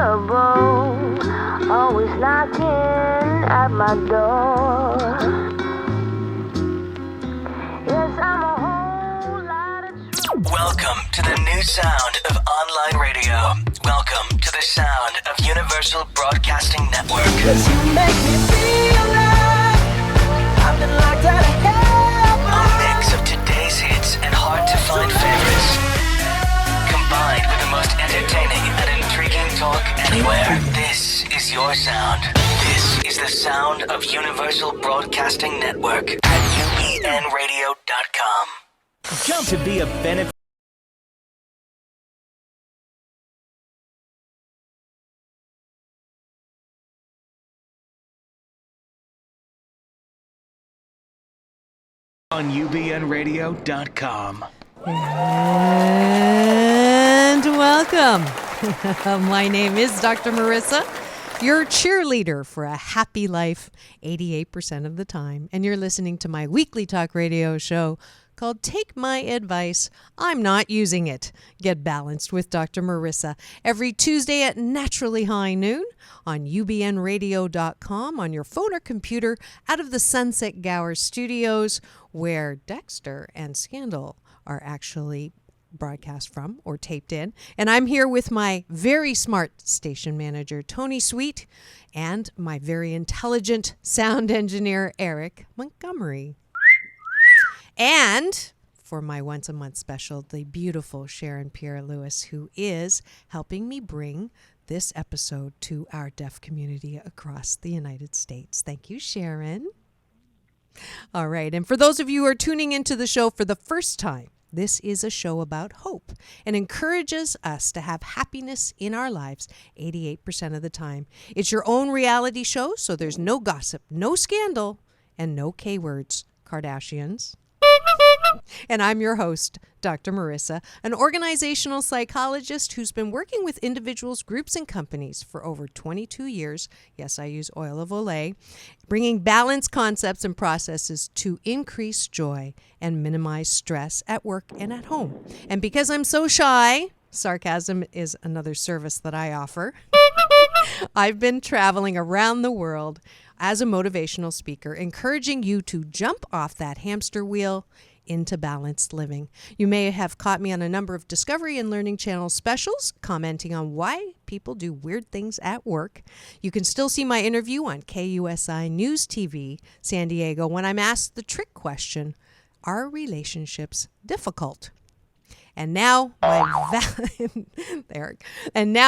trouble, always knocking at my door. Yes, I'm a whole lot of trouble. Welcome to the new sound of online radio. Welcome to the sound of Universal Broadcasting Network. 'Cause you make me feel like I've been locked out of heaven. A mix of today's hits and hard-to-find favorites, combined with the most entertaining and intriguing talk anywhere. This is your sound. This is the sound of Universal Broadcasting Network at ubnradio.com. Jump to be a benefit. On ubnradio.com. And welcome. My name is Dr. Marissa, your cheerleader for a happy life 88% of the time. And you're listening to my weekly talk radio show called Take My Advice. I'm Not Using It. Get balanced with Dr. Marissa every Tuesday at naturally high noon on ubnradio.com on your phone or computer out of the Sunset Gower studios where Dexter and Scandal are actually broadcast from or taped in. And I'm here with my very smart station manager, Tony Sweet, and my very intelligent sound engineer, Eric Montgomery. And for my once a month special, the beautiful Sharon Pierre Lewis, who is helping me bring this episode to our deaf community across the United States. Thank you, Sharon. All right. And for those of you who are tuning into the show for the first time, this is a show about hope and encourages us to have happiness in our lives 88% of the time. It's your own reality show, so there's no gossip, no scandal, and no K-words, Kardashians. And I'm your host, Dr. Marissa, an organizational psychologist who's been working with individuals, groups, and companies for over 22 years. Yes, I use oil of Olay, bringing balanced concepts and processes to increase joy and minimize stress at work and at home. And because I'm so shy, sarcasm is another service that I offer. I've been traveling around the world as a motivational speaker, encouraging you to jump off that hamster wheel into balanced living. You may have caught me on a number of Discovery and Learning Channel specials, commenting on why people do weird things at work. You can still see my interview on KUSI News TV, San Diego, when I'm asked the trick question, are relationships difficult? And now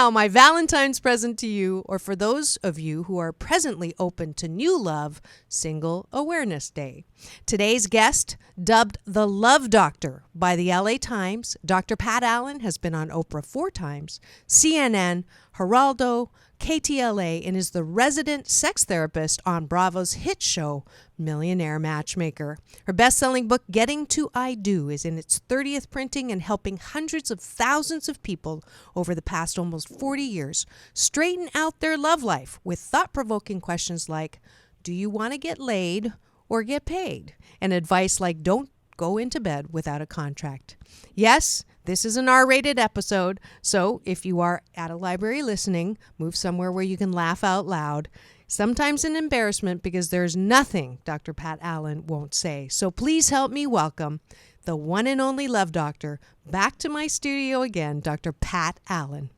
my Valentine's present to you, or for those of you who are presently open to new love, Single Awareness Day. Today's guest, dubbed the Love Doctor by the LA Times, Dr. Pat Allen has been on Oprah 4 times, CNN, Geraldo, KTLA, and is the resident sex therapist on Bravo's hit show, Millionaire Matchmaker. Her best-selling book, Getting to I Do, is in its 30th printing and helping hundreds of thousands of people over the past almost 40 years straighten out their love life with thought-provoking questions like, do you want to get laid or get paid? And advice like, don't go into bed without a contract. Yes, this is an R-rated episode, so if you are at a library listening, move somewhere where you can laugh out loud. Sometimes an embarrassment because there's nothing Dr. Pat Allen won't say. So please help me welcome the one and only Love Doctor back to my studio again, Dr. Pat Allen.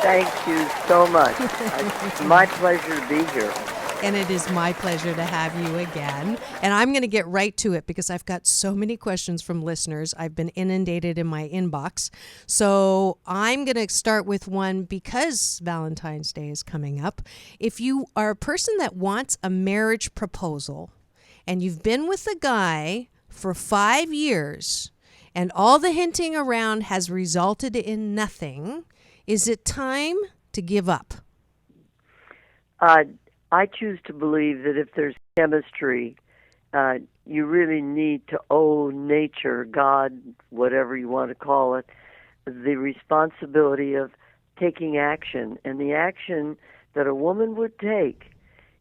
Thank you so much. It's my pleasure to be here. And it is my pleasure to have you again. And I'm going to get right to it because I've got so many questions from listeners. I've been inundated in my inbox. So I'm going to start with one because Valentine's Day is coming up. If you are a person that wants a marriage proposal and you've been with a guy for 5 years and all the hinting around has resulted in nothing, is it time to give up? I choose to believe that if there's chemistry, you really need to owe nature, God, whatever you want to call it, the responsibility of taking action. And the action that a woman would take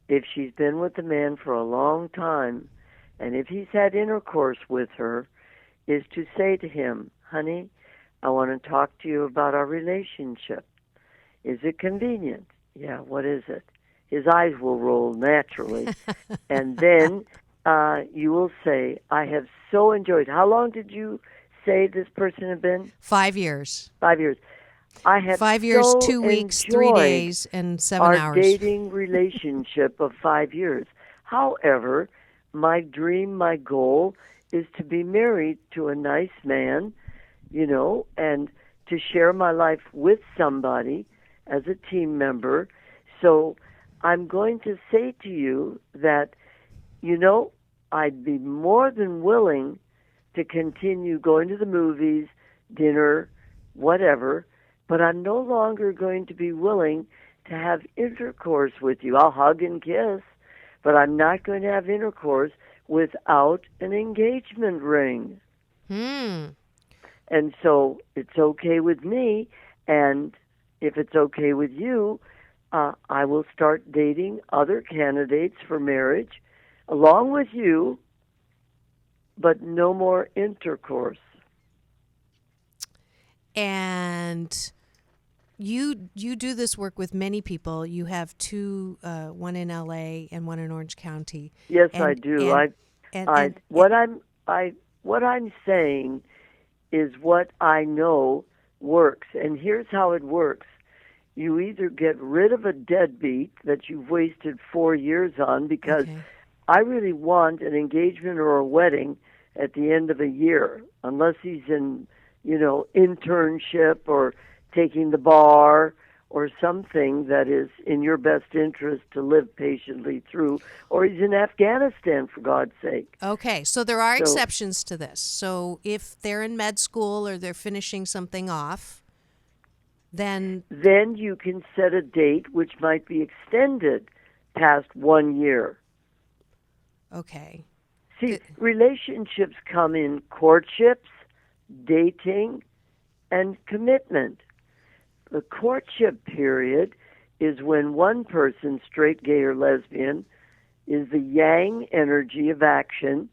if she's been with a man for a long time, and if he's had intercourse with her, is to say to him, honey, I want to talk to you about our relationship. Is it convenient? Yeah, what is it? His eyes will roll naturally. And then you will say, I have so enjoyed. How long did you say this person had been? 5 years. 5 years. I have 5 years, so 2 weeks, 3 enjoyed days, and 7 our hours. dating relationship of 5 years. However, my dream, my goal is to be married to a nice man, and to share my life with somebody as a team member. So I'm going to say to you that, I'd be more than willing to continue going to the movies, dinner, whatever, but I'm no longer going to be willing to have intercourse with you. I'll hug and kiss, but I'm not going to have intercourse without an engagement ring. And so it's okay with me, and if it's okay with you, I will start dating other candidates for marriage along with you, but no more intercourse. And you do this work with many people. You have two, one in LA and one in Orange County. Yes, I do. What I'm saying is what I know works, and here's how it works. You either get rid of a deadbeat that you've wasted 4 years on, because I really want an engagement or a wedding at the end of a year, unless he's in, internship or taking the bar or something that is in your best interest to live patiently through, or he's in Afghanistan, for God's sake. Okay, so there are exceptions to this. So if they're in med school or they're finishing something off, then you can set a date which might be extended past 1 year. Okay. See, relationships come in courtships, dating, and commitment. The courtship period is when one person, straight, gay, or lesbian, is the yang energy of action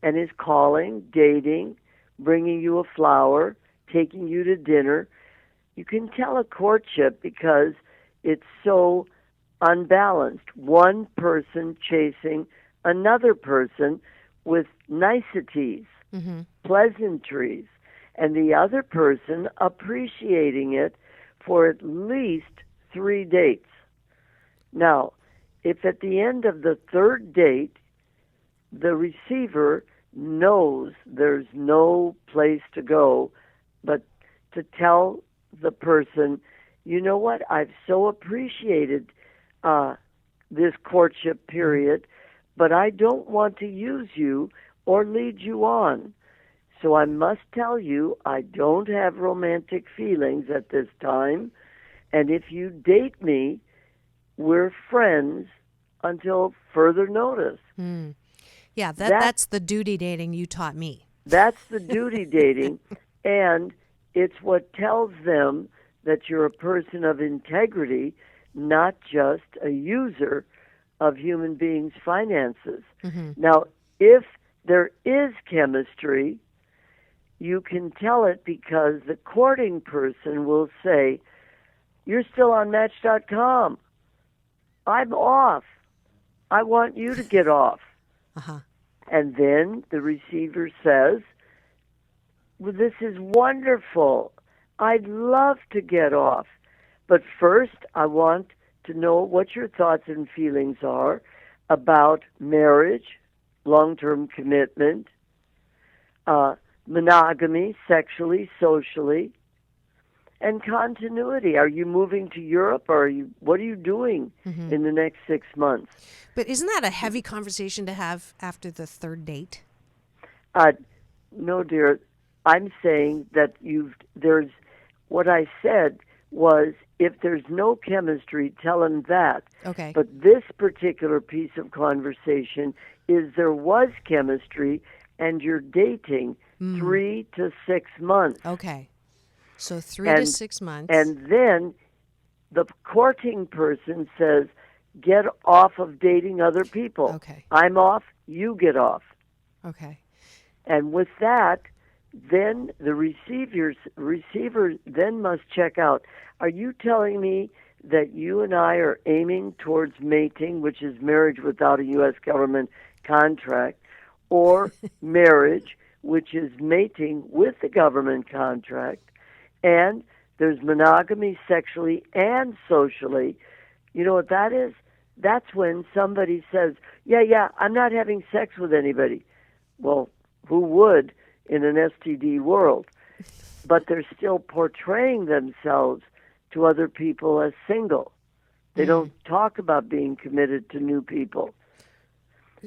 and is calling, dating, bringing you a flower, taking you to dinner. You can tell a courtship because it's so unbalanced. One person chasing another person with niceties, pleasantries, and the other person appreciating it for at least 3 dates. Now, if at the end of the third date, the receiver knows there's no place to go but to tell the person, you know what, I've so appreciated this courtship period, but I don't want to use you or lead you on. So I must tell you, I don't have romantic feelings at this time, and if you date me, we're friends until further notice. Yeah, that's the duty dating you taught me. That's the duty dating, and it's what tells them that you're a person of integrity, not just a user of human beings' finances. Now, if there is chemistry, you can tell it because the courting person will say, you're still on Match.com. I'm off. I want you to get off. And then the receiver says, well, this is wonderful. I'd love to get off. But first, I want to know what your thoughts and feelings are about marriage, long-term commitment, monogamy, sexually, socially, and continuity. Are you moving to Europe, or what are you doing in the next 6 months? But isn't that a heavy conversation to have after the third date? No, dear. I'm saying that there's what I said was, if there's no chemistry, tell him that. Okay. But this particular piece of conversation is there was chemistry and you're dating 3 to 6 months. Okay. So 3 to 6 months. And then the courting person says, get off of dating other people. Okay. I'm off, you get off. Okay. And with that, then the receiver then must check out, are you telling me that you and I are aiming towards mating, which is marriage without a U.S. government contract, or marriage, which is mating with the government contract, and there's monogamy sexually and socially. You know what that is? That's when somebody says, yeah, I'm not having sex with anybody. Well, who would in an STD world? But they're still portraying themselves to other people as single. They don't talk about being committed to new people.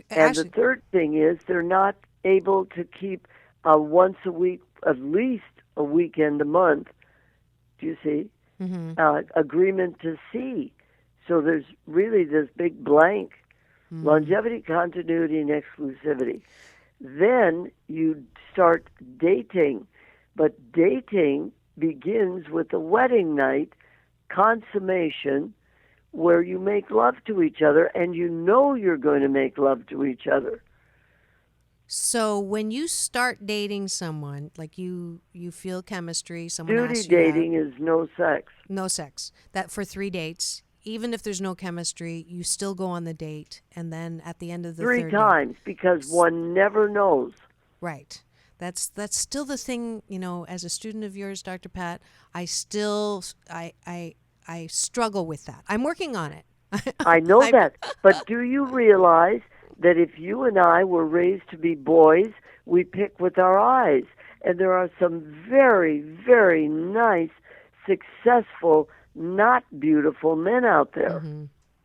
And the third thing is they're not able to keep once a week, at least a weekend a month, do you see, agreement to see. So there's really this big blank, longevity, continuity, and exclusivity. Then you start dating, but dating begins with a wedding night, consummation, where you make love to each other and you know you're going to make love to each other. So when you start dating someone, like you feel chemistry, someone Duty asks you dating out, is no sex. no sex. That for 3 dates, even if there's no chemistry, you still go on the date, and then at the end of the Three third date, times, because one never knows. right. That's still the thing, as a student of yours, Dr. Pat, I still I struggle with that. I'm working on it. I know that. But do you realize that if you and I were raised to be boys, we pick with our eyes? And there are some very, very nice, successful, not beautiful men out there.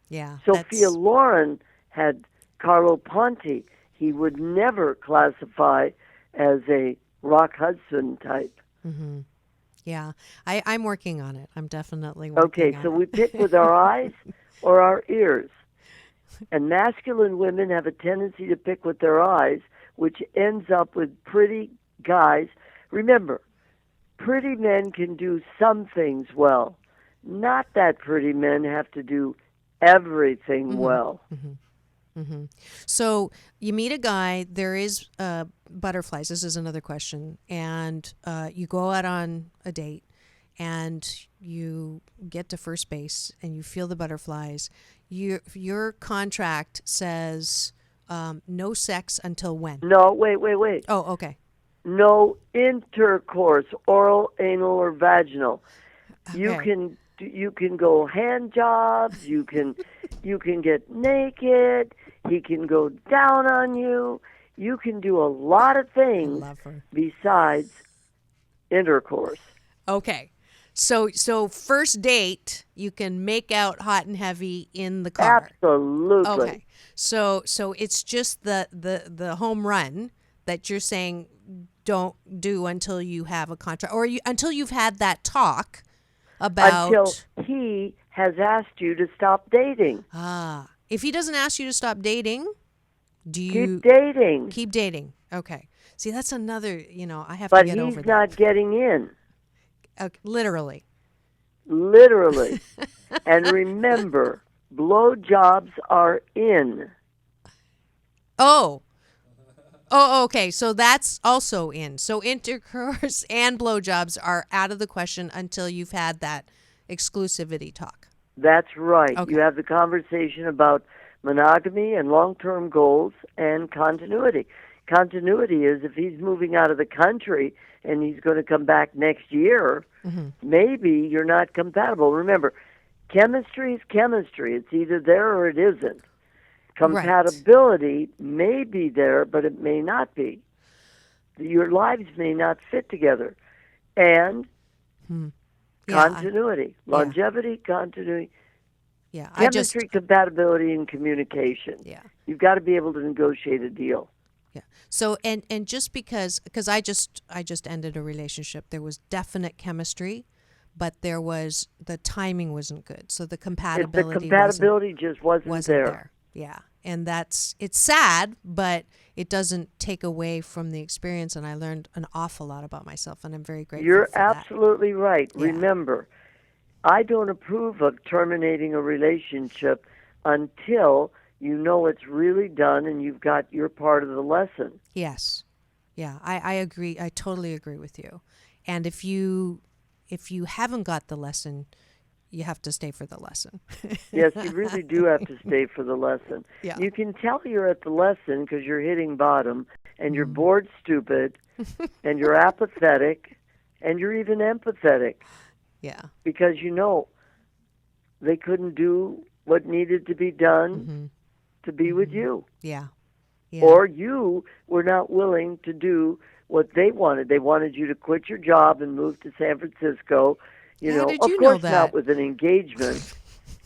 Yeah. Sophia Loren had Carlo Ponti. He would never classify as a Rock Hudson type. Yeah. I'm working on it. I'm definitely working Okay, on so it. we pick with our eyes or our ears. And masculine women have a tendency to pick with their eyes, which ends up with pretty guys. Remember, pretty men can do some things well. Not that pretty men have to do everything well. So you meet a guy, there is butterflies. This is another question. And you go out on a date and you get to first base and you feel the butterflies. Your contract says no sex until when? No, wait. Oh, okay. No intercourse, oral, anal, or vaginal. Okay. You can go hand jobs. You can get naked. He can go down on you. You can do a lot of things Love her. besides intercourse. Okay. So first date, you can make out hot and heavy in the car. Absolutely. Okay. So it's just the home run that you're saying don't do until you have a contract, or until you've had that talk about. Until he has asked you to stop dating. If he doesn't ask you to stop dating, do you Keep dating. keep dating? Okay. See, that's another. I have But to get he's over that. not getting in. Literally. Literally. And remember, blowjobs are in. Oh, okay. So that's also in. So intercourse and blowjobs are out of the question until you've had that exclusivity talk. That's right. Okay. You have the conversation about monogamy and long-term goals and continuity. Continuity is if he's moving out of the country and he's going to come back next year, maybe you're not compatible. Remember, chemistry is chemistry. It's either there or it isn't. Compatibility may be there, but it may not be. Your lives may not fit together. And continuity, longevity, continuity, chemistry, compatibility, and communication. Yeah. You've got to be able to negotiate a deal. Yeah. So and just because I just ended a relationship, there was definite chemistry, but the timing wasn't good. So the compatibility just wasn't there. Yeah. And it's sad, but it doesn't take away from the experience, and I learned an awful lot about myself, and I'm very grateful You're for that. absolutely right. Yeah. Remember, I don't approve of terminating a relationship until you know it's really done and you've got your part of the lesson. Yes. Yeah, I agree. I totally agree with you. And if you haven't got the lesson, you have to stay for the lesson. Yes, you really do have to stay for the lesson. Yeah. You can tell you're at the lesson because you're hitting bottom and you're bored stupid and you're apathetic and you're even empathetic Yeah. because you know they couldn't do what needed to be done to be with you. Yeah. Yeah. Or you were not willing to do what they wanted. They wanted you to quit your job and move to San Francisco. You How know, did of you know course that? not with an engagement.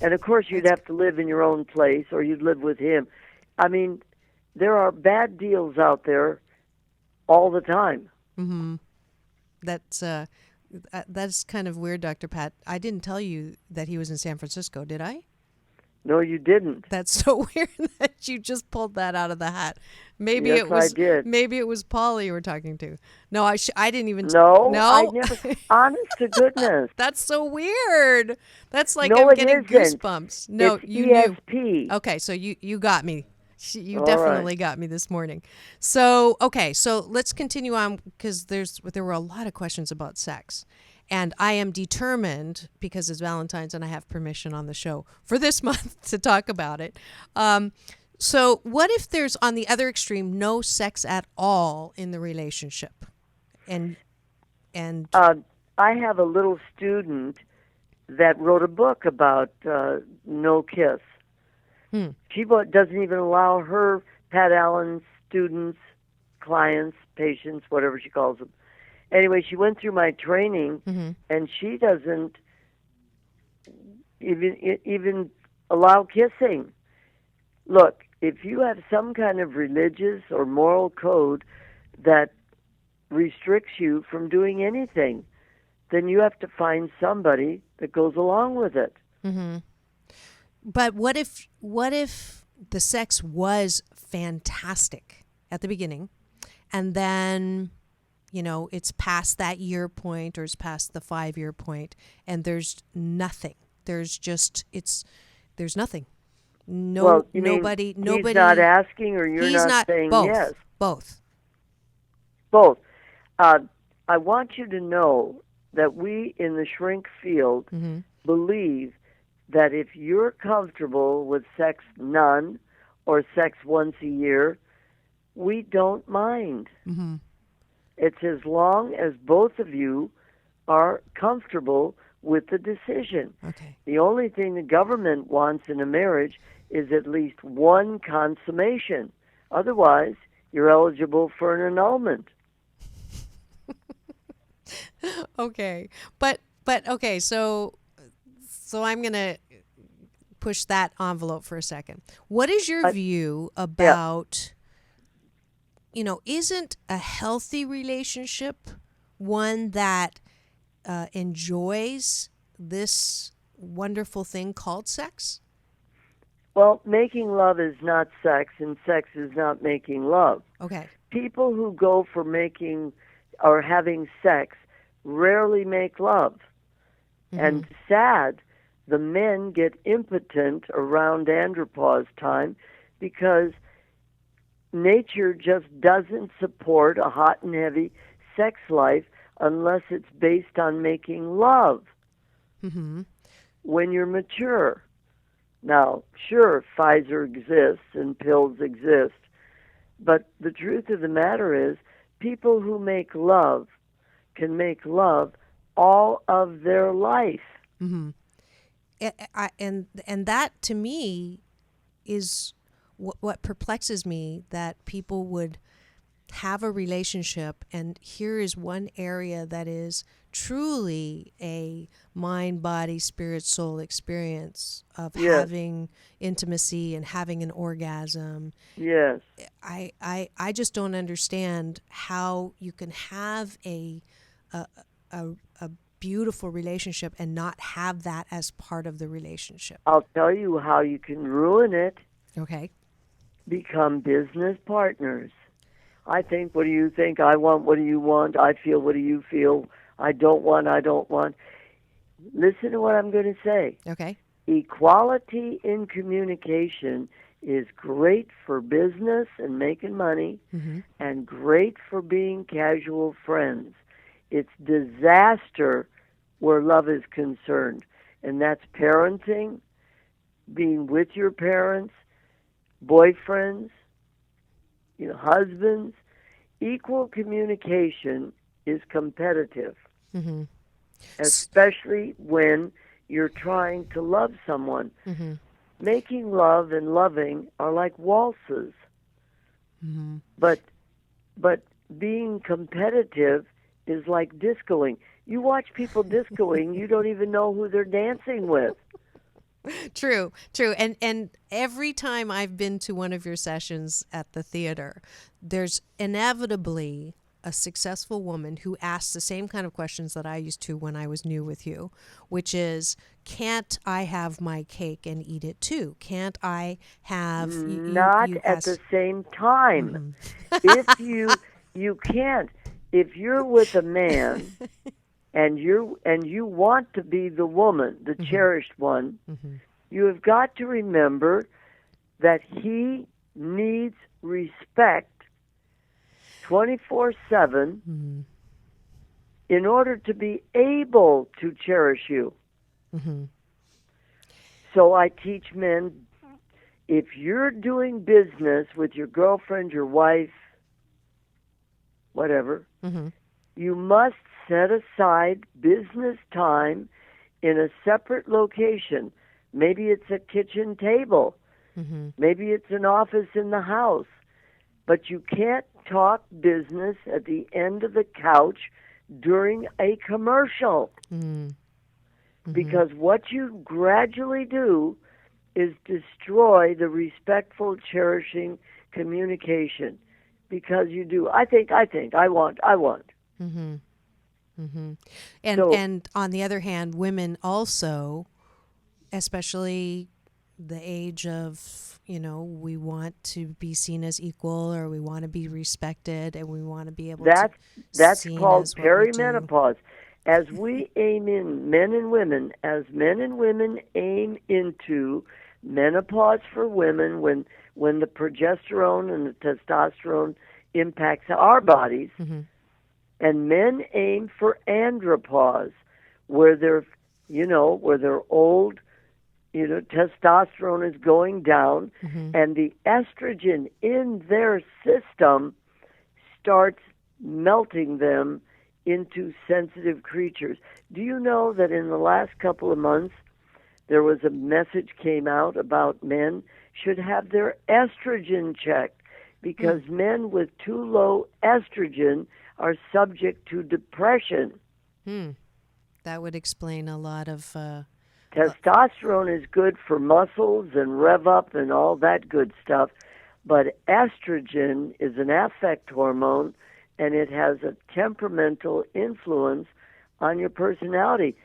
And of course you'd have to live in your own place or you'd live with him. I mean, there are bad deals out there all the time. That's kind of weird, Dr. Pat. I didn't tell you that he was in San Francisco, did I? No, you didn't. That's so weird that you just pulled that out of the hat. Maybe Yes, it was. I did. Maybe it was Paul you were talking to. No, I didn't even. No, no. I never. Honest to goodness. That's so weird. That's like No, I'm it getting isn't. goosebumps. No, It's you knew. ESP. Okay, so you got me. You All definitely right. got me this morning. So so let's continue on because there were a lot of questions about sex, and I am determined because it's Valentine's and I have permission on the show for this month to talk about it. So what if there's on the other extreme no sex at all in the relationship, and I have a little student that wrote a book about no kiss. She doesn't even allow her Pat Allen students, clients, patients, whatever she calls them. Anyway, she went through my training, and she doesn't even allow kissing. Look, if you have some kind of religious or moral code that restricts you from doing anything, then you have to find somebody that goes along with it. But what if the sex was fantastic at the beginning, and then it's past that year point or it's past the 5-year point, and there's nothing. There's nothing. No, Well, you nobody. mean Nobody. he's not asking, or you're he's not saying both. yes. Both. Both. I want you to know that we in the shrink field believe that if you're comfortable with sex none or sex once a year, we don't mind. It's as long as both of you are comfortable with the decision. Okay. The only thing the government wants in a marriage is at least one consummation. Otherwise, you're eligible for an annulment. Okay. But okay, so I'm going to push that envelope for a second. What is your view about isn't a healthy relationship one that enjoys this wonderful thing called sex? Well, making love is not sex, and sex is not making love. Okay. People who go for making or having sex rarely make love. And sad, the men get impotent around andropause time because nature just doesn't support a hot and heavy sex life unless it's based on making love when you're mature. Now, sure, Pfizer exists and pills exist, but the truth of the matter is people who make love can make love all of their life. And that to me is what perplexes me, that people would have a relationship, and here is one area that is truly a mind, body, spirit, soul experience of having intimacy and having an orgasm. Yes. I just don't understand how you can have a beautiful relationship and not have that as part of the relationship. I'll tell you how you can ruin it. Okay. Become business partners. I think, what do you think? I want, what do you want? I feel, what do you feel? I don't want. Listen to what I'm going to say. Okay. Equality in communication is great for business and making money and great for being casual friends. It's disaster where love is concerned. And that's parenting, being with your parents, boyfriends, husbands. Equal communication is competitive, especially when you're trying to love someone. Making love and loving are like waltzes. But being competitive is like discoing. You watch people discoing, you don't even know who they're dancing with. True. And every time I've been to one of your sessions at the theater, there's inevitably a successful woman who asks the same kind of questions that I used to when I was new with you, which is, can't I have my cake and eat it too? Can't I have... Not at the same time. If you can't. If you're with a man and you want to be the woman, the cherished one, you have got to remember that he needs respect 24/7 in order to be able to cherish you. So I teach men, if you're doing business with your girlfriend, your wife, whatever, you must set aside business time in a separate location. Maybe it's a kitchen table. Maybe it's an office in the house. But you can't talk business at the end of the couch during a commercial. Because what you gradually do is destroy the respectful, cherishing communication. Because you do, I think, I want. And on the other hand, women also, especially the age of, we want to be seen as equal, or we want to be respected, and we want to be able to that's seen called as what we do. perimenopause. As we aim in, men and women aim into menopause for women, when the progesterone and the testosterone impacts our bodies, and men aim for andropause, where they're old, testosterone is going down, and the estrogen in their system starts melting them into sensitive creatures. Do you know that in the last couple of months, there was a message came out about men should have their estrogen checked, because men with too low estrogen are subject to depression. That would explain a lot of... Testosterone is good for muscles and rev up and all that good stuff, but estrogen is an affect hormone, and it has a temperamental influence on your personality.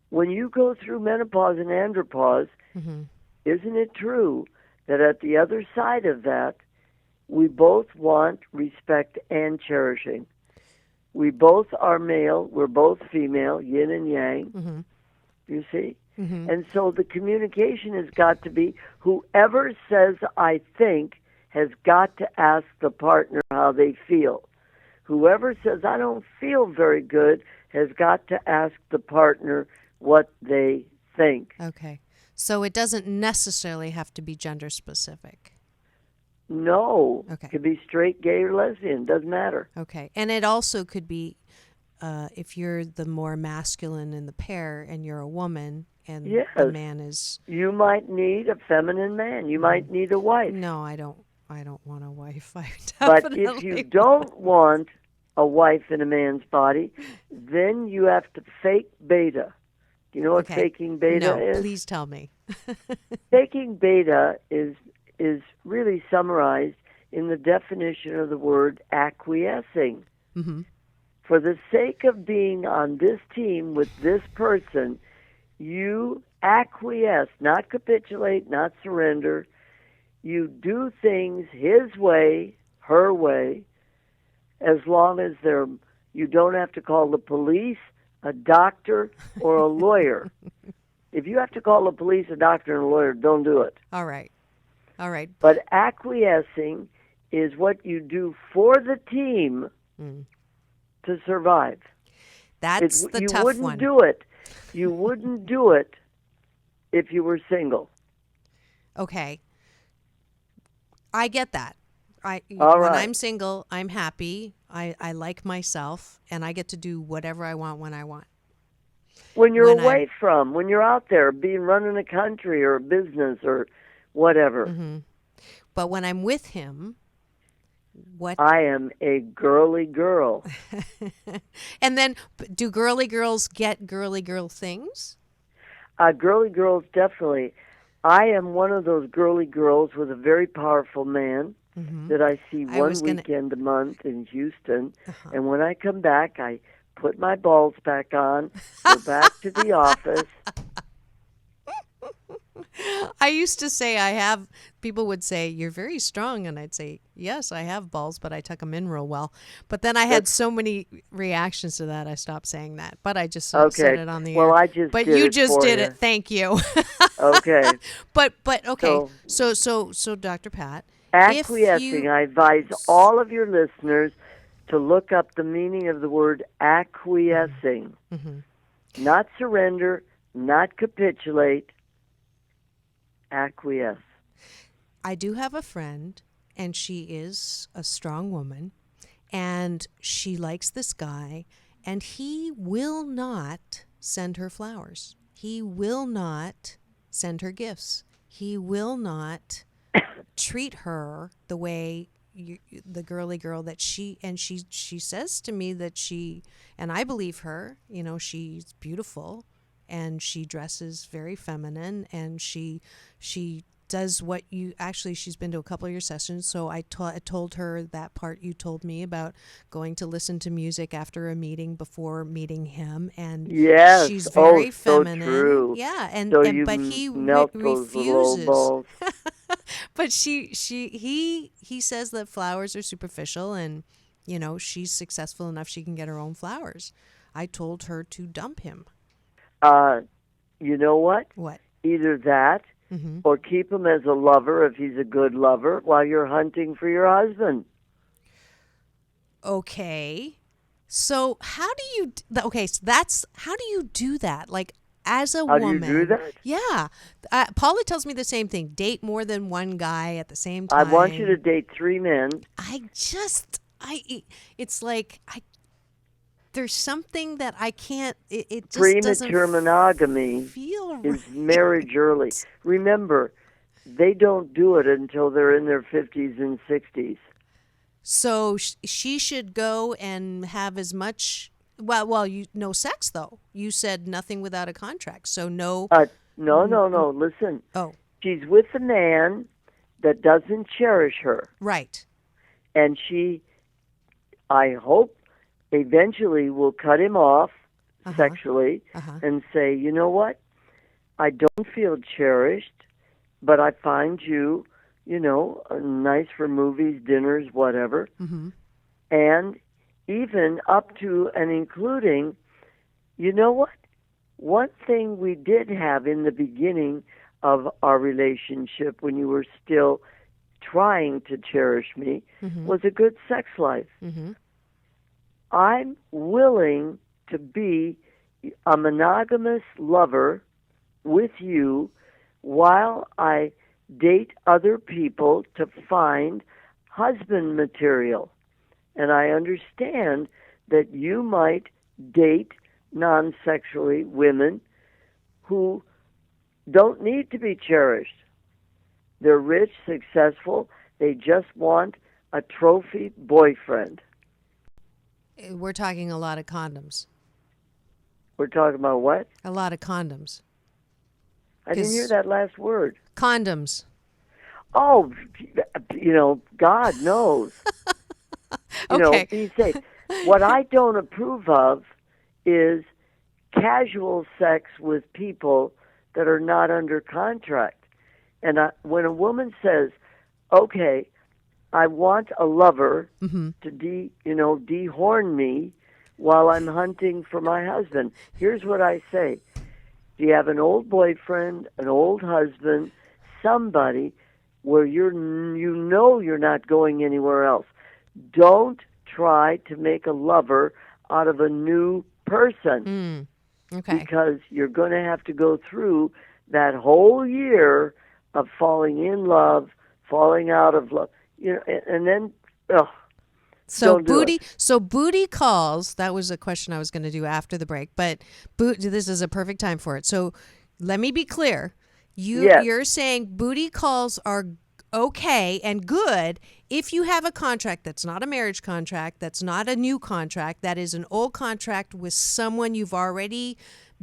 When you go through menopause and andropause, isn't it true that at the other side of that, we both want respect and cherishing? We both are male, we're both female, yin and yang, you see? And so the communication has got to be, whoever says I think has got to ask the partner how they feel. Whoever says I don't feel very good has got to ask the partner what they think. Okay. So it doesn't necessarily have to be gender specific. No. Okay. It could be straight, gay, or lesbian. Doesn't matter. Okay. And it also could be if you're the more masculine in the pair and you're a woman and the man is... You might need a feminine man. You might need a wife. No, I don't want a wife. But if you don't want a wife in a man's body, then you have to fake beta. Do you know what faking beta is? No, please tell me. Faking beta is really summarized in the definition of the word acquiescing. For the sake of being on this team with this person, you acquiesce, not capitulate, not surrender. You do things his way, her way, as long as you don't have to call the police, a doctor, or a lawyer. If you have to call the police, a doctor, and a lawyer, don't do it. All right. All right. But acquiescing is what you do for the team to survive. That's the You tough wouldn't one. do it. You wouldn't do it if you were single. Okay. I get that. All When right. I'm single, I'm happy. I like myself, and I get to do whatever I want when I want. When you're When away from, when you're out there being running a country or a business or whatever, But when I'm with him, what? I am a girly girl. And then, do girly girls get girly girl things? Girly girls, definitely. I am one of those girly girls with a very powerful man that I see I one was gonna- weekend a month in Houston. And when I come back, I put my balls back on, go back to the office. I used to say I have. People would say you're very strong, and I'd say yes, I have balls, but I tuck them in real well. But then I had so many reactions to that, I stopped saying that. But I just said Okay. it on the Well, air. I just but did you it just for did you. it. Thank you. Okay. But okay. So- So Dr. Pat, Acquiescing. I advise all of your listeners to look up the meaning of the word acquiescing. Not surrender, not capitulate, acquiesce. I do have a friend, and she is a strong woman, and she likes this guy, and he will not send her flowers. He will not send her gifts. He will not treat her the way the girly girl that she says to me that she, and I believe her, she's beautiful and she dresses very feminine, and she does what you actually, she's been to a couple of your sessions, so I told her that part you told me about going to listen to music after a meeting before meeting him, and Yes. she's very so feminine. true. Yeah, and So you but he melt those little refuses. balls. But he says that flowers are superficial, and she's successful enough she can get her own flowers. I told her to dump him. You know what? What? Either that or keep him as a lover if he's a good lover while you're hunting for your husband. Okay. So how do you so that's how do you do that? Like, as a How do woman. you do that? Yeah. Paula tells me the same thing. Date more than one guy at the same time. I want you to date 3 men. It's like there's something that I can't, it just doesn't Premature monogamy feel right. is marriage early. Remember, they don't do it until they're in their 50s and 60s. So she should go and have as much, no sex though. You said nothing without a contract. So no. No. Listen. Oh, She's with a man that doesn't cherish her. right. And she, I hope, eventually will cut him off sexually and say, you know what? I don't feel cherished, but I find you, nice for movies, dinners, whatever. And even up to and including, you know what? One thing we did have in the beginning of our relationship when you were still trying to cherish me was a good sex life. I'm willing to be a monogamous lover with you while I date other people to find husband material. And I understand that you might date non-sexually women who don't need to be cherished. They're rich, successful. They just want a trophy boyfriend. We're talking a lot of condoms. We're talking about what? A lot of condoms. I didn't hear that last word. Condoms. Oh, God knows. Okay. Be safe. What I don't approve of is casual sex with people that are not under contract. And when a woman says, okay, I want a lover to dehorn me while I'm hunting for my husband, here's what I say. Do you have an old boyfriend, an old husband, somebody where you're not going anywhere else. Don't try to make a lover out of a new person. Okay. Because you're going to have to go through that whole year of falling in love, falling out of love, and then, So don't do it. booty calls. That was a question I was going to do after the break, but this is a perfect time for it. So let me be clear. Yes. You're saying booty calls are okay and good if you have a contract that's not a marriage contract, that's not a new contract, that is an old contract with someone you've already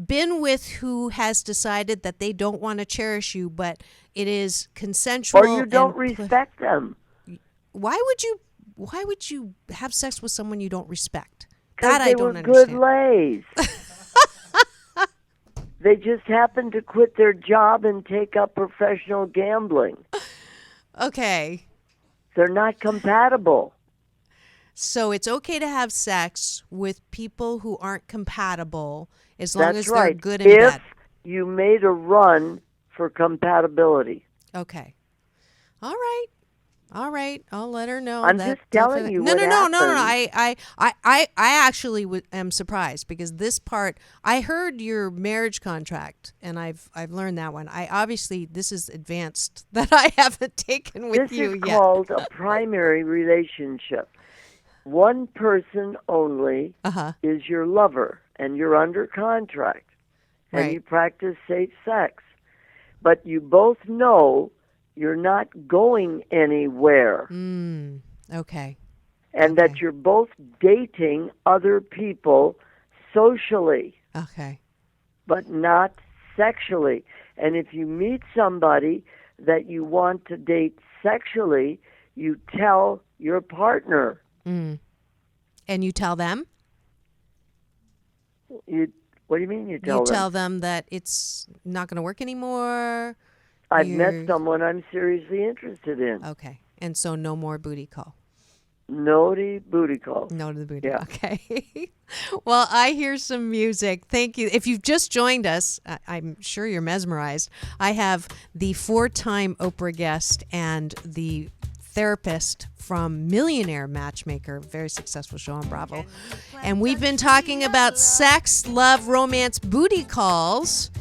been with who has decided that they don't want to cherish you, but it is consensual. Or you don't respect them. Why would you have sex with someone you don't respect? Because That they I don't were understand. good lays. They just happened to quit their job and take up professional gambling. Okay. They're not compatible. So it's okay to have sex with people who aren't compatible as long That's as right. they're good in If bed. you made a run for compatibility. Okay. All right. I'll let her know. I'm that just telling definitely- you No, what no, no, no, no. happened. I actually am surprised because this part. I heard your marriage contract, and I've learned that one. This is advanced that I haven't taken with This you is yet. called a primary relationship. One person only is your lover, and you're under contract, and Right. you practice safe sex. But you both know you're not going anywhere, Okay. and that you're both dating other people socially, Okay. but not sexually. And if you meet somebody that you want to date sexually, you tell your partner. And you tell them? What do you mean you tell You them? tell them that it's not going to work anymore. I've you're- met someone I'm seriously interested in. Okay. And so no more booty call. No to booty call. No to the booty. Yeah. Okay. Well, I hear some music. Thank you. If you've just joined us, I'm sure you're mesmerized. I have the 4-time Oprah guest and the therapist from Millionaire Matchmaker, very successful show on Bravo. And we've been talking about sex, love, romance, booty calls.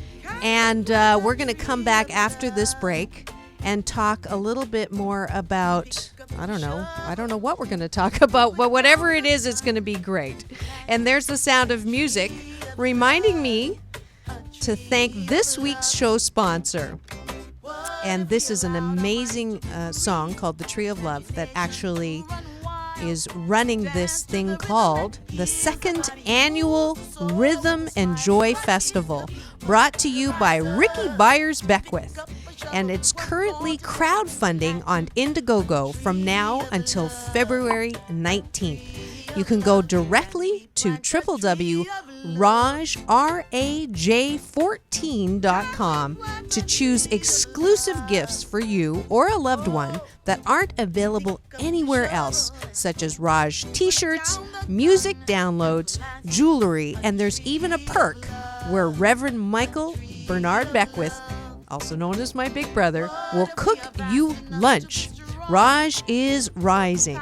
And we're going to come back after this break and talk a little bit more about, I don't know what we're going to talk about, but whatever it is, it's going to be great. And there's the sound of music reminding me to thank this week's show sponsor. And this is an amazing song called The Tree of Love that actually is running this thing called the second annual Rhythm and Joy Festival, brought to you by Ricky Byers Beckwith. And it's currently crowdfunding on Indiegogo from now until February 19th. You can go directly to www.raj14.com to choose exclusive gifts for you or a loved one that aren't available anywhere else, such as Raj t-shirts, music downloads, jewelry, and there's even a perk where Reverend Michael Bernard Beckwith, also known as my big brother, will cook you lunch. Raj is rising.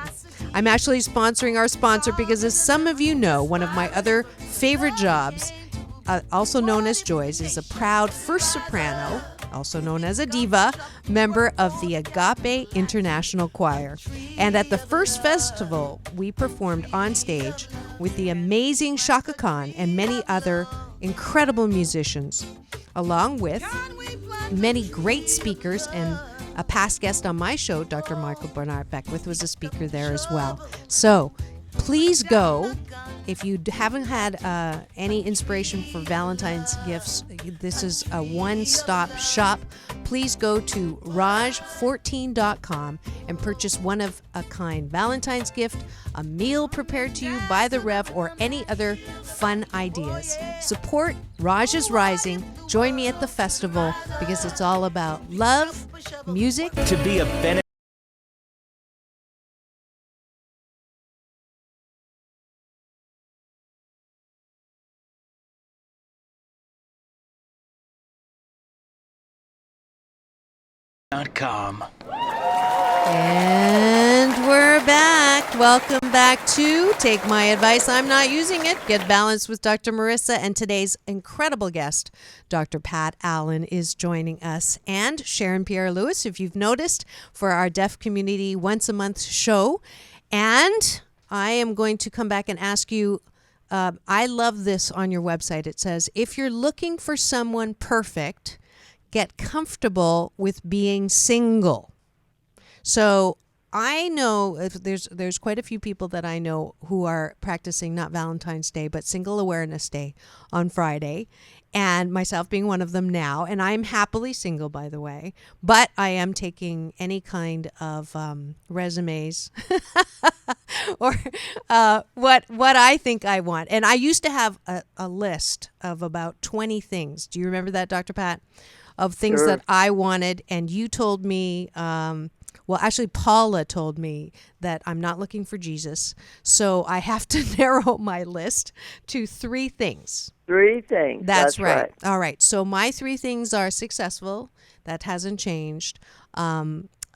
I'm actually sponsoring our sponsor because, as some of you know, one of my other favorite jobs, also known as Joy's, is a proud first soprano, also known as a diva, member of the Agape International Choir. And at the first festival, we performed on stage with the amazing Shaka Khan and many other incredible musicians, along with many great speakers, and a past guest on my show, Dr. Michael Bernard Beckwith, was a speaker there as well. So please go. If you haven't had any inspiration for Valentine's gifts, this is a one-stop shop. Please go to raj14.com and purchase one-of-a-kind Valentine's gift, a meal prepared to you by the Rev, or any other fun ideas. Support Raj is Rising. Join me at the festival because it's all about love, music, To be a benefit.com. And we're back. Welcome back to Take My Advice. I'm not using it. Get balanced with Dr. Marissa. And today's incredible guest, Dr. Pat Allen, is joining us. And Sharon Pierre Lewis, if you've noticed, for our deaf community once a month show. And I am going to come back and ask you, I love this on your website. It says, if you're looking for someone perfect, get comfortable with being single. So I know there's quite a few people that I know who are practicing not Valentine's Day, but Single Awareness Day on Friday, and myself being one of them now. And I'm happily single, by the way, but I am taking any kind of resumes or what I think I want. And I used to have a list of about 20 things. Do you remember that, Dr. Pat? Of things Sure. that I wanted, and you told me. Well, actually, Paula told me that I'm not looking for Jesus, so I have to narrow my list to 3 things. 3 things. That's right. All right. So my 3 things are successful. That hasn't changed.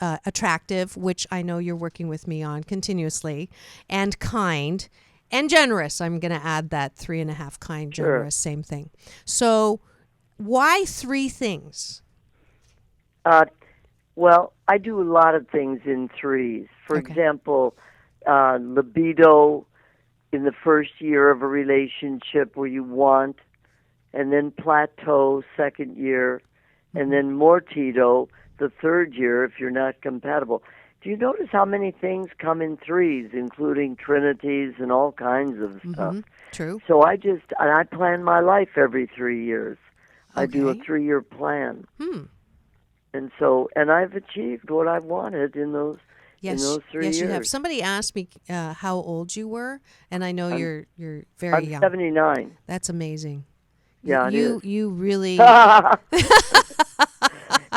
Attractive, which I know you're working with me on continuously, and kind, and generous. I'm going to add that 3.5 kind, Sure. generous, same thing. So why 3 things? Well, I do a lot of things in 3s. For Okay. example, libido in the first year of a relationship where you want, and then plateau second year, and then mortito the third year if you're not compatible. Do you notice how many things come in 3s, including trinities and all kinds of stuff? True. So I plan my life every 3 years. I do a Okay. 3-year plan. And I've achieved what I've wanted in those Yes, in those 3 yes, years. you have. Somebody asked me how old you were, and I know you're very I'm young. 79. That's amazing. Yeah, it is. You really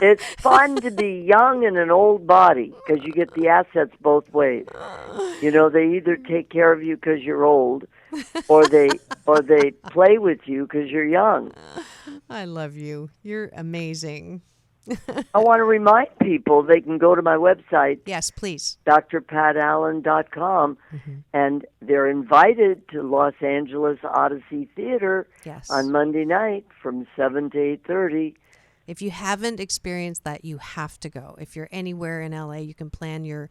It's fun to be young in an old body because you get the assets both ways. You know, they either take care of you because you're old, or they play with you because you're young. I love you. You're amazing. I want to remind people they can go to my website, Yes, please. drpatallen.com, and they're invited to Los Angeles Odyssey Theater Yes. on Monday night from 7 to 8:30. If you haven't experienced that, you have to go. If you're anywhere in LA, you can plan your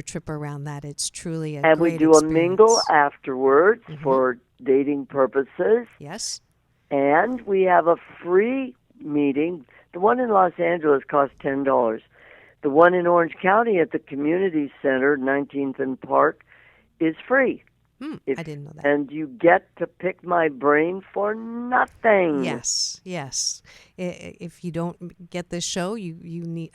trip around that. It's truly a And we great do experience. a mingle afterwards for dating purposes. Yes. And we have a free meeting. The one in Los Angeles costs $10. The one in Orange County at the Community Center, 19th and Park, is free. I didn't know that. And you get to pick my brain for nothing. Yes, yes. If you don't get this show, you need.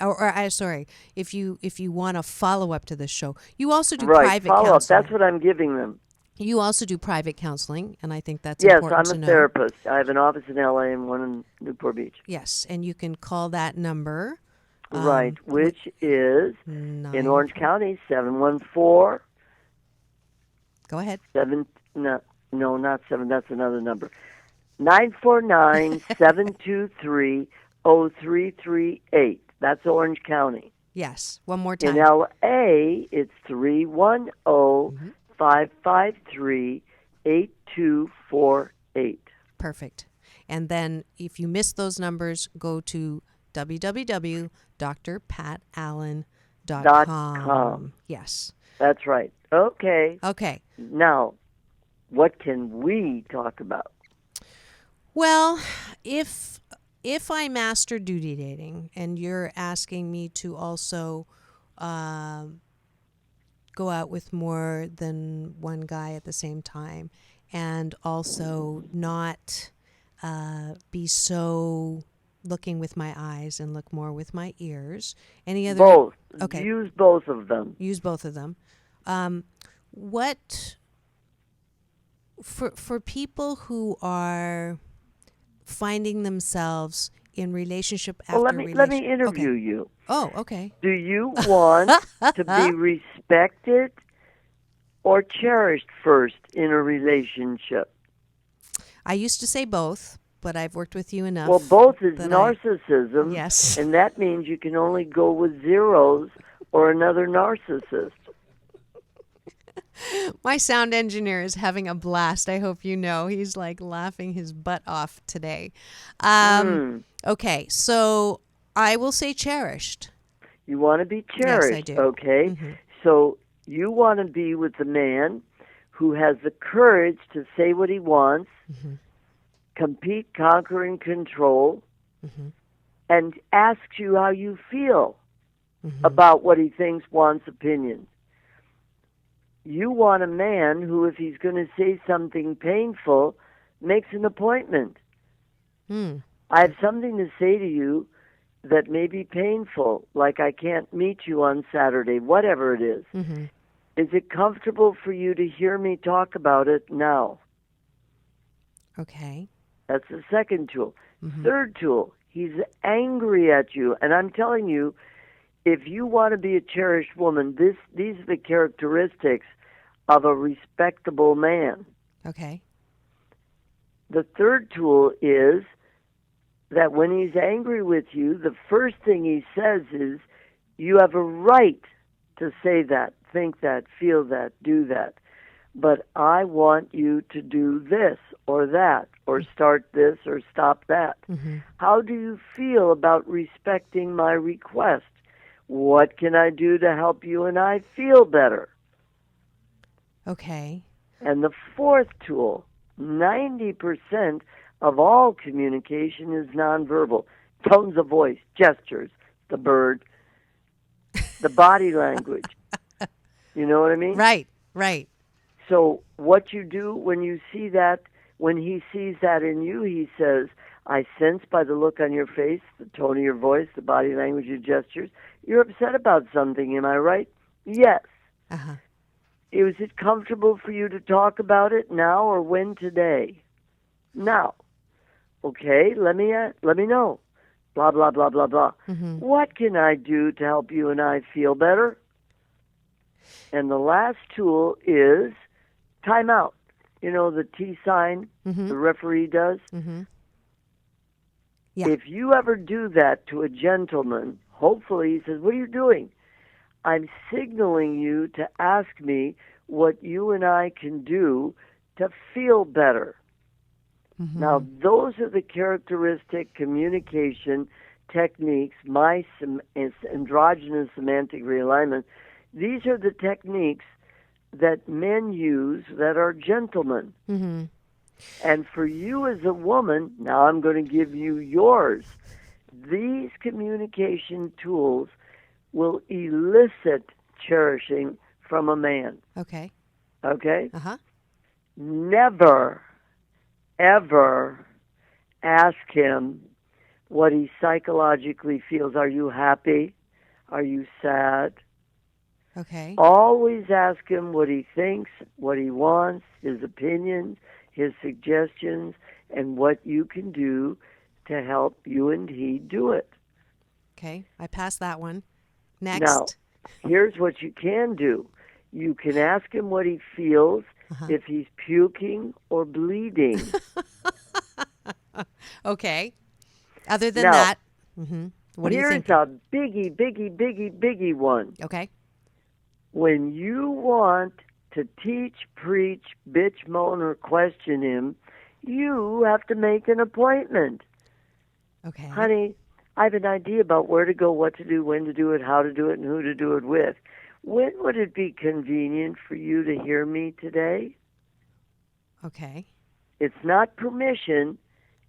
Sorry. If you want to follow up to this show, you also do Right, private follow up. counseling. That's what I'm giving them. You also do private counseling, and I think that's Yes, important I'm to a know. therapist. I have an office in LA and one in Newport Beach. Yes, and you can call that number. Right, which is in Orange County, 714. Go ahead. No, not 7. That's another number. 949-723-0338. That's Orange County. Yes, one more In time. LA, it's 310-553-8248. Perfect. And then if you miss those numbers, go to www.drpatallen.com. Yes. That's right. Okay. Okay. Now, what can we talk about? Well, if I master duty dating and you're asking me to also go out with more than one guy at the same time and also not be so looking with my eyes and look more with my ears. Any other? Both. Okay. Use both of them. Use both of them. What for people who are finding themselves in relationship after Well, relationship? let me interview Okay. you. Oh, okay. Do you want to be respected or cherished first in a relationship? I used to say both, but I've worked with you enough. Well, both is that narcissism. Yes. And that means you can only go with zeros or another narcissist. My sound engineer is having a blast. I hope you know. He's like laughing his butt off today. Okay, so I will say cherished. You want to be Yes, cherished, I do. okay? So you want to be with the man who has the courage to say what he wants, compete, conquer, and control, and asks you how you feel about what he thinks, wants, opinions. You want a man who, if he's going to say something painful, makes an appointment. I have something to say to you that may be painful, like I can't meet you on Saturday, whatever it is. Is it comfortable for you to hear me talk about it now? Okay. That's the second tool. Third tool, he's angry at you. And I'm telling you, if you want to be a cherished woman, these are the characteristics of a respectable man. Okay. The third tool is that when he's angry with you, the first thing he says is, you have a right to say that, think that, feel that, do that. But I want you to do this or that, or start this or stop that. How do you feel about respecting my request? What can I do to help you and I feel better? Okay. And the fourth tool, 90% of all communication is nonverbal. Tones of voice, gestures, the bird, the body language. You know what I mean? Right, right. So what you do when you see that, when he sees that in you, he says, I sense by the look on your face, the tone of your voice, the body language, your gestures, you're upset about something, am I right? Yes. Is it comfortable for you to talk about it now or when today? Now. Okay, let me know. Blah, blah, blah, blah, blah. What can I do to help you and I feel better? And the last tool is time out. You know, the T sign the referee does? Yeah. If you ever do that to a gentleman, hopefully he says, what are you doing? I'm signaling you to ask me what you and I can do to feel better. Now, those are the characteristic communication techniques, my androgynous semantic realignment. These are the techniques that men use that are gentlemen. And for you as a woman, now I'm going to give you yours. These communication tools will elicit cherishing from a man. Okay. Okay? Never, ever ask him what he psychologically feels. Are you happy? Are you sad? Okay. Always ask him what he thinks, what he wants, his opinions, his suggestions, and what you can do to help you and he do it. Okay. I passed that one. Next. Now, here's what you can do. You can ask him what he feels if he's puking or bleeding. Okay. Other than Now, that, what do you think? Here's a biggie one. Okay. When you want to teach, preach, bitch, moan, or question him, you have to make an appointment. Okay. Honey, I have an idea about where to go, what to do, when to do it, how to do it, and who to do it with. When would it be convenient for you to hear me today? Okay. It's not permission,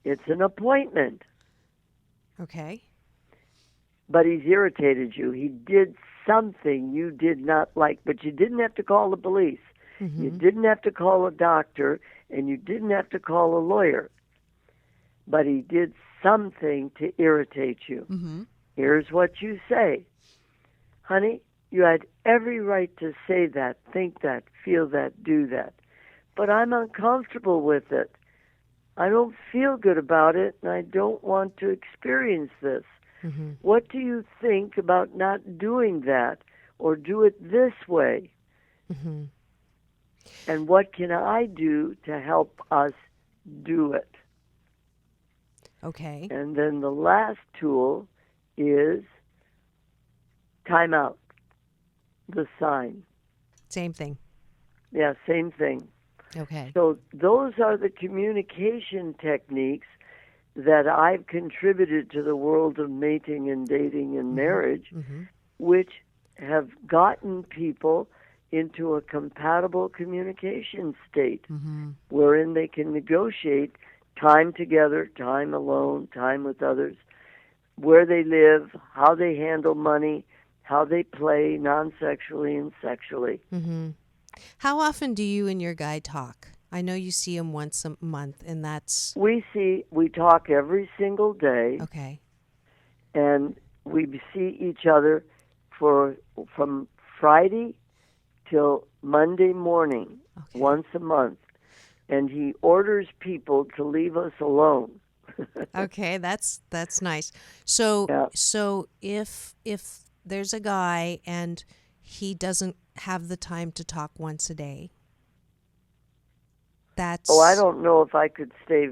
it's an appointment. Okay. But he's irritated you. He did something you did not like, but you didn't have to call the police. You didn't have to call a doctor, and you didn't have to call a lawyer. But he did something to irritate you. Here's what you say. Honey, you had every right to say that, think that, feel that, do that. But I'm uncomfortable with it. I don't feel good about it, and I don't want to experience this. What do you think about not doing that, or do it this way? And what can I do to help us do it? Okay. And then the last tool is time out. the sign. Same thing. Yeah, same thing. Okay. So those are the communication techniques that I've contributed to the world of mating and dating and marriage, which have gotten people into a compatible communication state wherein they can negotiate time together, time alone, time with others, where they live, how they handle money, how they play non-sexually and sexually. How often do you and your guy talk? I know you see him once a month, and that's We talk every single day, okay. and we see each other from Friday till Monday morning, Okay. once a month. And he orders people to leave us alone. Okay, that's nice. So Yeah. so if there's a guy and he doesn't have the time to talk once a day, that's Oh, I don't know if I could stay.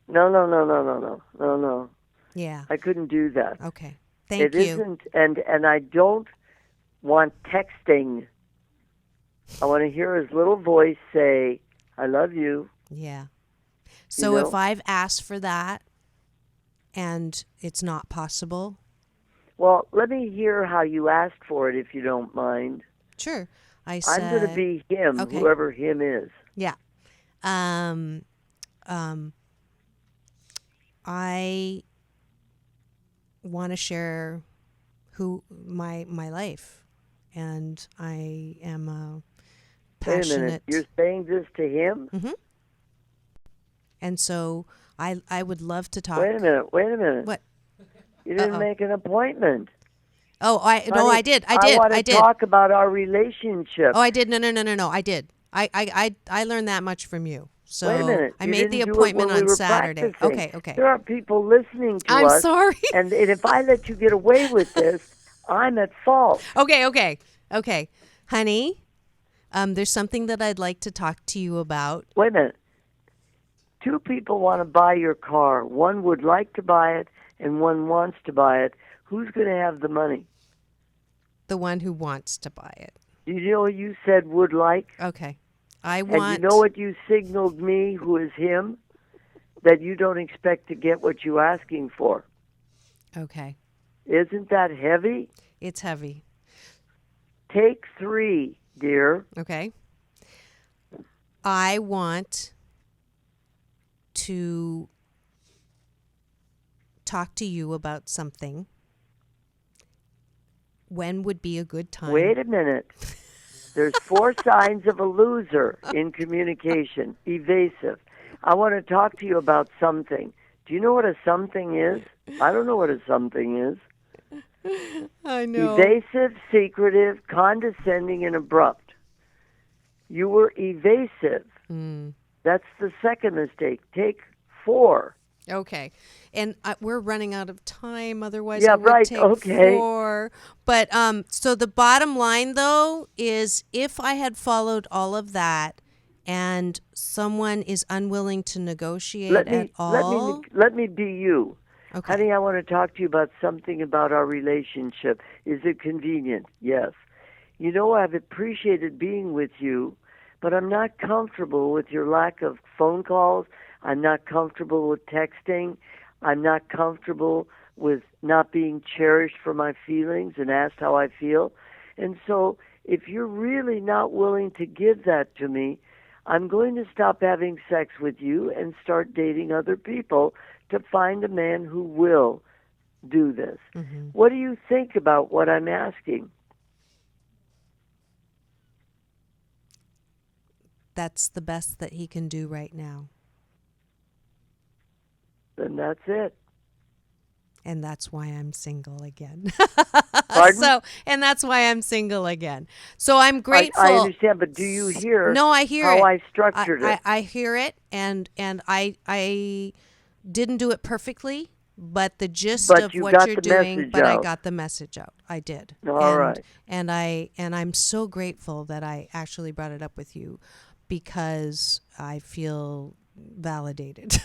No. Yeah. I couldn't do that. Okay. Thank It you. isn't, and I don't want texting. I want to hear his little voice say, "I love you." Yeah. So know? if I've asked for that and it's not possible, Well, let me hear how you asked for it, if you don't mind. sure. I I'm said going to be him, okay. whoever him is. Yeah. I want to share my life, and I am a Wait a minute. passionate. You're saying this to him? And so I would love to talk. Wait a minute. What? You didn't make an appointment. Oh, Honey, I did. I want to talk about our relationship. Oh, I did. No. I did. I learned that much from you. So Wait a minute. I You made the didn't do it appointment when we on were Saturday. practicing. Okay. There are people listening to I'm us. sorry. And if I let you get away with this, I'm at fault. Okay. Honey, there's something that I'd like to talk to you about. Wait a minute. Two people want to buy your car. One would like to buy it, and one wants to buy it. Who's going to have the money? The one who wants to buy it. You know you said would like? Okay. I And want. you know what you signaled me, who is him? That you don't expect to get what you're asking for. Okay. Isn't that heavy? It's heavy. Take 3, dear. Okay. I want to talk to you about something. When would be a good time? Wait a minute. There's 4 signs of a loser in communication. Evasive. I want to talk to you about something. Do you know what a something is? I don't know what a something is. I know. Evasive, secretive, condescending, and abrupt. You were evasive. That's the second mistake. Take 4. Okay. And we're running out of time. Otherwise, Yeah, it would right, take okay. 4. But so the bottom line, though, is if I had followed all of that and someone is unwilling to negotiate at all. Let me be you. Okay. Honey, I want to talk to you about something about our relationship. Is it convenient? Yes. You know, I've appreciated being with you, but I'm not comfortable with your lack of phone calls. I'm not comfortable with texting. I'm not comfortable with not being cherished for my feelings and asked how I feel. And so if you're really not willing to give that to me, I'm going to stop having sex with you and start dating other people to find a man who will do this. What do you think about what I'm asking? That's the best that he can do right now. Then that's it. And that's why I'm single again. Pardon? And that's why I'm single again. So I'm grateful. I understand, but do you hear No, I hear how it. I structured it? I hear it, and I didn't do it perfectly, but the gist But of you what got you're the doing, message but I out. got the message out. I did. All right. And I'm so grateful that I actually brought it up with you, because I feel validated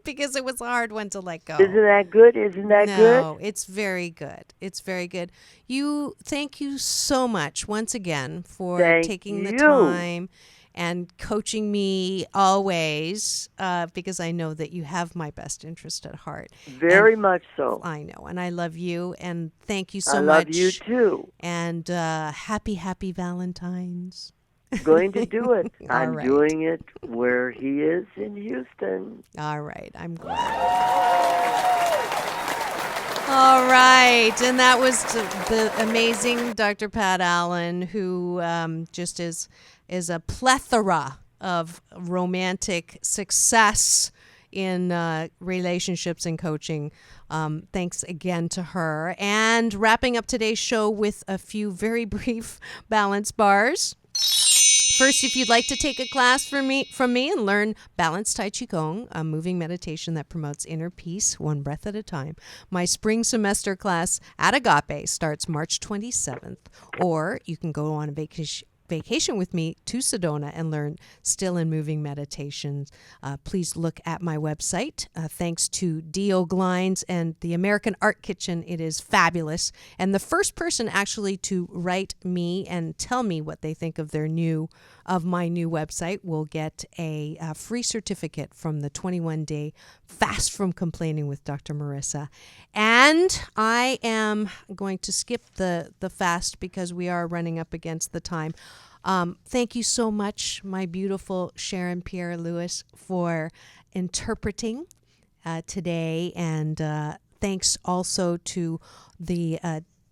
because it was a hard one to let go. Isn't that good? Isn't that good? No, it's very good. It's very good. Thank you so much once again for Thank taking the you. time and coaching me always, because I know that you have my best interest at heart. Very much so. I know, and I love you, and thank you so I much. love you too. And happy Valentine's. Going to do it. All I'm right. doing it where he is in Houston. All right, I'm glad. All right, and that was the amazing Dr. Pat Allen, who just is a plethora of romantic success in relationships and coaching. Thanks again to her. And wrapping up today's show with a few very brief balance bars. First, if you'd like to take a class from me and learn balanced Tai Chi Gong, a moving meditation that promotes inner peace, one breath at a time, my spring semester class at Agape starts March 27th. Or you can go on a vacation with me to Sedona and learn still and moving meditations. Please look at my website. Thanks to Dio Glines and the American Art Kitchen. It is fabulous. And the first person actually to write me and tell me what they think of my new website will get a free certificate from the 21-day Fast from Complaining with Dr. Marissa. And I am going to skip the fast because we are running up against the time. Thank you so much, my beautiful Sharon Pierre Lewis, for interpreting today. And thanks also to the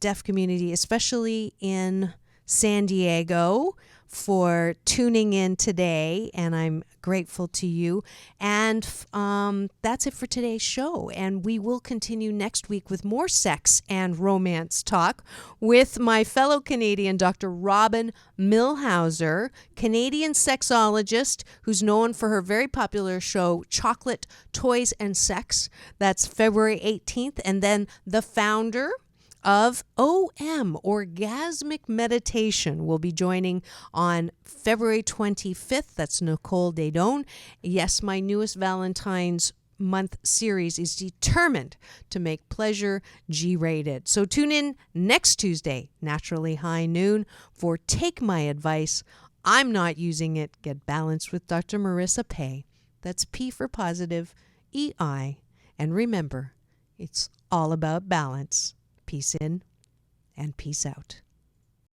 deaf community, especially in San Diego, for tuning in today, and I'm grateful to you. And that's it for today's show. And we will continue next week with more sex and romance talk with my fellow Canadian, Dr. Robin Milhauser, Canadian sexologist who's known for her very popular show, Chocolate, Toys, and Sex. That's February 18th. And then the founder of OM, Orgasmic Meditation, will be joining on February 25th. That's Nicole Dedone. Yes, my newest Valentine's month series is determined to make pleasure G-rated. So tune in next Tuesday, naturally high noon, for Take My Advice. I'm not using it. Get balanced with Dr. Marissa Pay. That's P for positive, EI. And remember, it's all about balance. Peace in and peace out.